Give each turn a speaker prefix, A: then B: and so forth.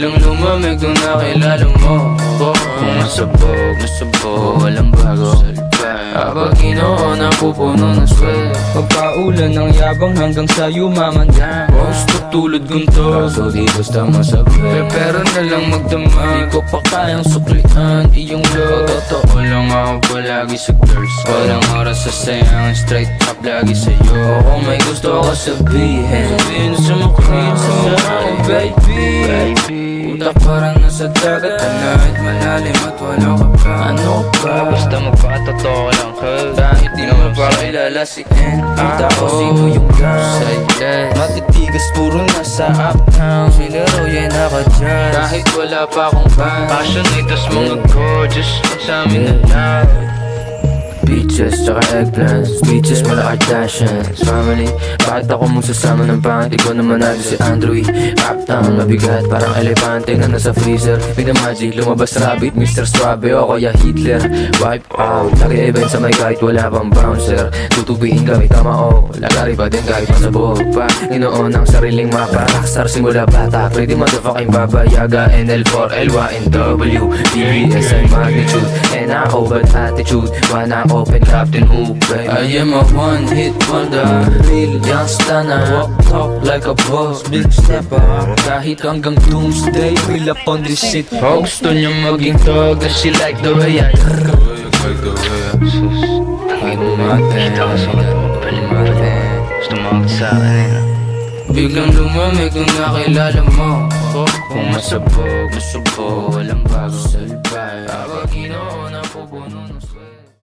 A: Biglang lumamig nung nakilala mo Kung masabog, walang bago Habang ginoo na pupuno ng swel Pagpaulan ng yabang hanggang sa yumaman Gusto tulad gunto Kaso di basta masabi Pero na lang magdama Di ko pa kayang suklian iyong love Totoo lang ako palagi sa girls Walang oras sa sayang Straight up lagi sa'yo Oo may gusto ako sabihin Sabihin sa makulit sa mga baby Utak parang nasa dagat Tonight malalim at wala ka pa Ano ka? Basta magpatotoo lang ka Kahit di mo pa kilala si N Kita ko sino yung silent Matitigas puro nasa uptown Sila Roy naka-jazz Kahit wala pa akong band Passionate tas mga gorgeous Sa amin na lahat Peaches, tsaka eggplants Speeches, mala Kardashians Family, bakit ako mong sasama ng panty ko naman natin si Andrew Uptown, mabigat, parang elepante na nasa freezer Bigla magic, lumabas rabbit, Mr. Strawberry o kaya Hitler Wipe out, nag-event sa may kahit wala pang bouncer Tutubiin kami tama o, lagari pa din kahit masabog pa Inoon ang sariling mapa, rockstar simula bata Pretty motherfucking babayaga, NL4, LYNW DBS ay magnitude, NAO bad attitude Wanna open Captain Hook, baby I am a one-hit wonder Real youngster na walk talk like a boss Big stepper Kahit hanggang doomsday Real up on this shit Gusto niya maging tog And she like the way I
B: Gusto mo sa akin
A: Biglang lumamig nung nakilala mo Kung masabog, walang bago Habang ginoo na pupuno ng swel